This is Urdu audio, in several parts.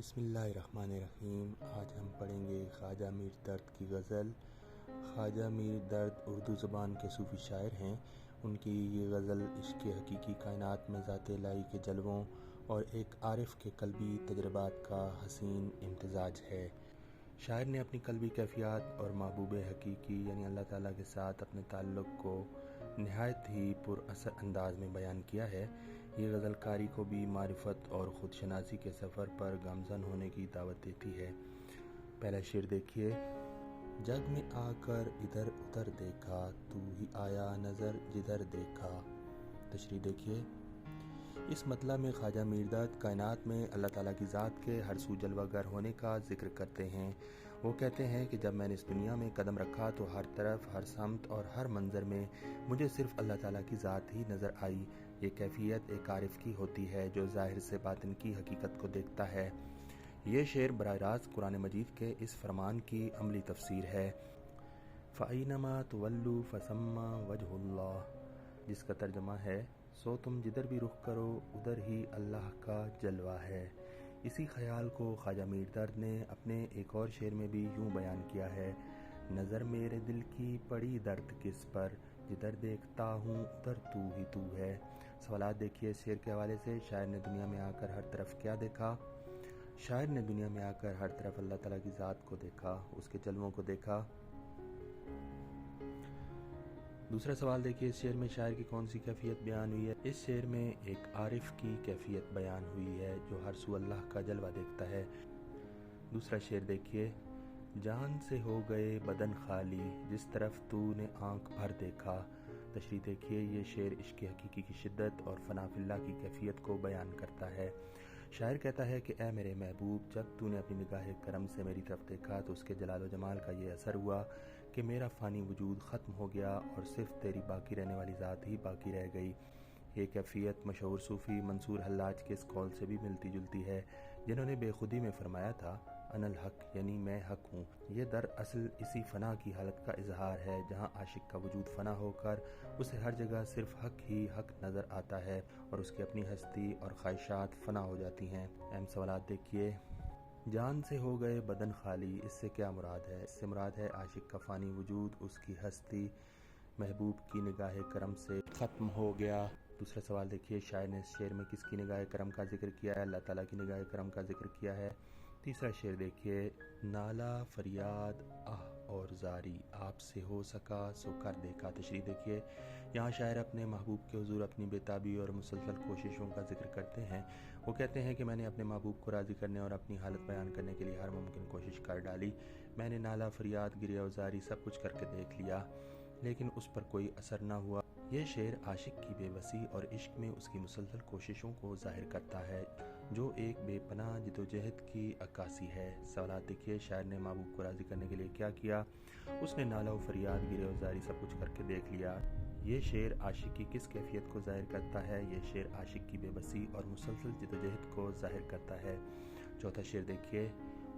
بسم اللہ الرحمن الرحیم۔ آج ہم پڑھیں گے خواجہ میر درد کی غزل۔ خواجہ میر درد اردو زبان کے صوفی شاعر ہیں۔ ان کی یہ غزل عشق حقیقی کائنات میں ذات الہی کے جلووں اور ایک عارف کے قلبی تجربات کا حسین امتزاج ہے۔ شاعر نے اپنی قلبی کیفیات اور محبوب حقیقی یعنی اللہ تعالیٰ کے ساتھ اپنے تعلق کو نہایت ہی پر اثر انداز میں بیان کیا ہے۔ یہ غزل قاری کو بھی معرفت اور خود شناسی کے سفر پر گامزن ہونے کی دعوت دیتی ہے۔ پہلا شعر دیکھیے۔ جگ میں آ کر ادھر ادھر دیکھا، تو ہی آیا نظر جدھر دیکھا۔ تشریح دیکھیے۔ اس مطلب میں خواجہ میر درد کائنات میں اللہ تعالیٰ کی ذات کے ہر سو جلوہ گر ہونے کا ذکر کرتے ہیں۔ وہ کہتے ہیں کہ جب میں نے اس دنیا میں قدم رکھا تو ہر طرف، ہر سمت اور ہر منظر میں مجھے صرف اللہ تعالیٰ کی ذات ہی نظر آئی۔ یہ کیفیت ایک عارف کی ہوتی ہے جو ظاہر سے باطن کی حقیقت کو دیکھتا ہے۔ یہ شعر براہ راست قرآن مجید کے اس فرمان کی عملی تفسیر ہے، فَأَيْنَمَا تُوَلُّوا فَثَمَّ وَجْهُ اللَّهِ، جس کا ترجمہ ہے سو تم جدھر بھی رخ کرو ادھر ہی اللہ کا جلوہ ہے۔ اسی خیال کو خواجہ میر درد نے اپنے ایک اور شعر میں بھی یوں بیان کیا ہے، نظر میرے دل کی پڑی درد کس پر، جدھر دیکھتا ہوں ادھر تو ہی تو ہے۔ سوالات دیکھیے اس شعر کے حوالے سے۔ شاعر نے دنیا میں آ کر ہر طرف کیا دیکھا؟ شاعر نے دنیا میں آ کر ہر طرف اللہ تعالیٰ کی ذات کو دیکھا، اس کے جلووں کو دیکھا۔ دوسرا سوال دیکھیے، اس شعر میں شاعر کی کون سی کیفیت بیان ہوئی ہے؟ اس شعر میں ایک عارف کی کیفیت بیان ہوئی ہے جو ہر سو اللہ کا جلوہ دیکھتا ہے۔ دوسرا شعر دیکھیے، جان سے ہو گئے بدن خالی، جس طرف تو نے آنکھ بھر دیکھا۔ تشریح دیکھیے۔ یہ شعر عشق حقیقی کی شدت اور فنا فی اللہ کی کیفیت کو بیان کرتا ہے۔ شاعر کہتا ہے کہ اے میرے محبوب، جب تو نے اپنی نگاہ کرم سے میری طرف دیکھا تو اس کے جلال و جمال کا یہ اثر ہوا کہ میرا فانی وجود ختم ہو گیا اور صرف تیری باقی رہنے والی ذات ہی باقی رہ گئی۔ یہ کیفیت مشہور صوفی منصور حلاج کے اس قول سے بھی ملتی جلتی ہے جنہوں نے بے خودی میں فرمایا تھا، انا الحق، یعنی میں حق ہوں۔ یہ دراصل اسی فنا کی حالت کا اظہار ہے جہاں عاشق کا وجود فنا ہو کر اسے ہر جگہ صرف حق ہی حق نظر آتا ہے اور اس کی اپنی ہستی اور خواہشات فنا ہو جاتی ہیں۔ اہم سوالات دیکھیے۔ جان سے ہو گئے بدن خالی، اس سے کیا مراد ہے؟ اس سے مراد ہے عاشق کا فانی وجود، اس کی ہستی محبوب کی نگاہ کرم سے ختم ہو گیا۔ دوسرا سوال دیکھیے، شاعر نے اس شعر میں کس کی نگاہ کرم کا ذکر کیا ہے؟ اللہ تعالیٰ کی نگاہ کرم کا ذکر کیا ہے۔ تیسرا شعر دیکھیے، نالا فریاد آہ اور زاری، آپ سے ہو سکا سو کر دیکھا۔ تشریح دیکھیے۔ یہاں شاعر اپنے محبوب کے حضور اپنی بے تابی اور مسلسل کوششوں کا ذکر کرتے ہیں۔ وہ کہتے ہیں کہ میں نے اپنے محبوب کو راضی کرنے اور اپنی حالت بیان کرنے کے لیے ہر ممکن کوشش کر ڈالی۔ میں نے نالا فریاد گریہ و زاری سب کچھ کر کے دیکھ لیا لیکن اس پر کوئی اثر نہ ہوا۔ یہ شعر عاشق کی بے بسی اور عشق میں اس کی مسلسل کوششوں کو ظاہر کرتا ہے جو ایک بے پناہ جدوجہد کی عکاسی ہے۔ سوالات دیکھیے، شاعر نے محبوب کو راضی کرنے کے لیے کیا کیا؟ اس نے نالہ و فریاد گریہ و زاری سب کچھ کر کے دیکھ لیا۔ یہ شعر عاشق کی کس کیفیت کو ظاہر کرتا ہے؟ یہ شعر عاشق کی بے بسی اور مسلسل جدوجہد کو ظاہر کرتا ہے۔ چوتھا شعر دیکھیے،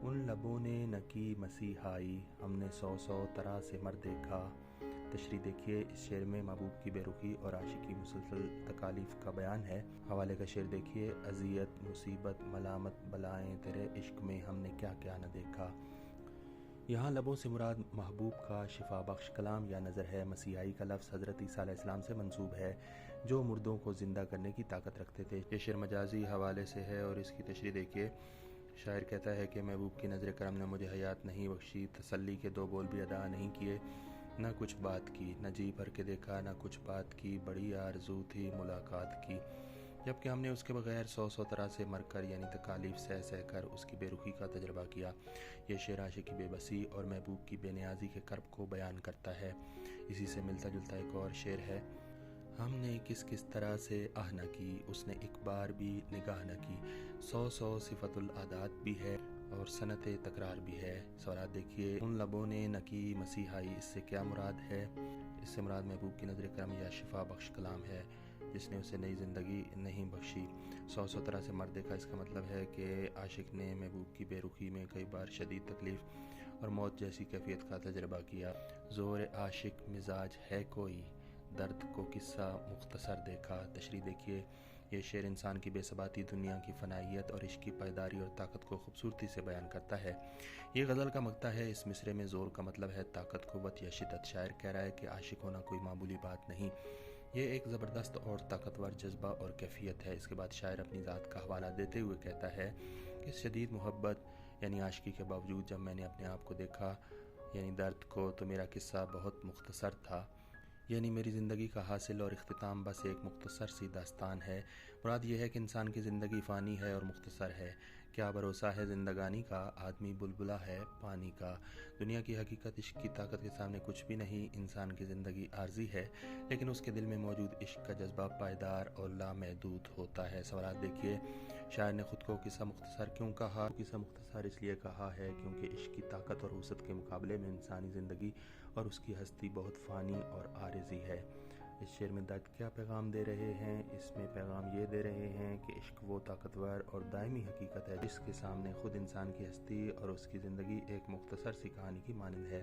ان لبوں نے نہ کی مسیحائی، ہم نے سو سو طرح سے مر دیکھا۔ تشریح دیکھیے۔ اس شعر میں محبوب کی بے رخی اور عاشق کی مسلسل تکالیف کا بیان ہے۔ حوالے کا شعر دیکھیے، اذیت، مصیبت، ملامت، بلائیں، تیرے عشق میں ہم نے کیا کیا نہ دیکھا۔ یہاں لبوں سے مراد محبوب کا شفا بخش کلام یا نظر ہے۔ مسیحائی کا لفظ حضرت عیسیٰ علیہ السلام سے منسوب ہے جو مردوں کو زندہ کرنے کی طاقت رکھتے تھے۔ یہ شعر مجازی حوالے سے ہے اور اس کی تشریح دیکھیے۔ شاعر کہتا ہے کہ محبوب کی نظر کرم نے مجھے حیات نہیں بخشی، تسلی کے دو بول بھی ادا نہیں کیے، نہ کچھ بات کی، نہ جی بھر کے دیکھا، نہ کچھ بات کی، بڑی آرزو تھی ملاقات کی، جبکہ ہم نے اس کے بغیر سو سو طرح سے مر کر یعنی تکالیف سہ سہ کر اس کی بے رخی کا تجربہ کیا۔ یہ شعر عاشق کی بے بسی اور محبوب کی بے نیازی کے کرب کو بیان کرتا ہے۔ اسی سے ملتا جلتا ایک اور شعر ہے، ہم نے کس کس طرح سے آہ نہ کی، اس نے ایک بار بھی نگاہ نہ کی۔ سو سو صفت العادات بھی ہے اور صنعت تکرار بھی ہے۔ سوالات دیکھیے، ان لبوں نے نہ کی مسیحائی، اس سے کیا مراد ہے؟ اس سے مراد محبوب کی نظر کرم یا شفا بخش کلام ہے جس نے اسے نئی زندگی نہیں بخشی۔ سو سو طرح سے مر دیکھا، اس کا مطلب ہے کہ عاشق نے محبوب کی بے رخی میں کئی بار شدید تکلیف اور موت جیسی کیفیت کا تجربہ کیا۔ زور عاشق مزاج ہے کوئی، درد کو قصہ مختصر دیکھا۔ تشریح دیکھیے۔ یہ شعر انسان کی بے ثباتی، دنیا کی فنائیت اور عشق کی پائیداری اور طاقت کو خوبصورتی سے بیان کرتا ہے۔ یہ غزل کا مقطع ہے۔ اس مصرعے میں زور کا مطلب ہے طاقت، قوت یا شدت۔ شاعر کہہ رہا ہے کہ عاشق ہونا کوئی معمولی بات نہیں، یہ ایک زبردست اور طاقتور جذبہ اور کیفیت ہے۔ اس کے بعد شاعر اپنی ذات کا حوالہ دیتے ہوئے کہتا ہے کہ شدید محبت یعنی عاشقی کے باوجود جب میں نے اپنے آپ کو دیکھا یعنی درد کو، تو میرا قصہ بہت مختصر تھا، یعنی میری زندگی کا حاصل اور اختتام بس ایک مختصر سی داستان ہے۔ مراد یہ ہے کہ انسان کی زندگی فانی ہے اور مختصر ہے۔ کیا بھروسہ ہے زندگانی کا، آدمی بلبلا ہے پانی کا۔ دنیا کی حقیقت عشق کی طاقت کے سامنے کچھ بھی نہیں۔ انسان کی زندگی عارضی ہے، لیکن اس کے دل میں موجود عشق کا جذبہ پائیدار اور لامحدود ہوتا ہے۔ سوالات دیکھیے، شاعر نے خود کو قصہ مختصر کیوں کہا؟ قصہ مختصر اس لیے کہا ہے کیونکہ عشق کی طاقت اور وسعت کے مقابلے میں انسانی زندگی اور اس کی ہستی بہت فانی اور عارضی ہے۔ اس شعر میں درد کیا پیغام دے رہے ہیں؟ اس میں پیغام یہ دے رہے ہیں کہ عشق وہ طاقتور اور دائمی حقیقت ہے جس کے سامنے خود انسان کی ہستی اور اس کی زندگی ایک مختصر سی کہانی کی مانند ہے۔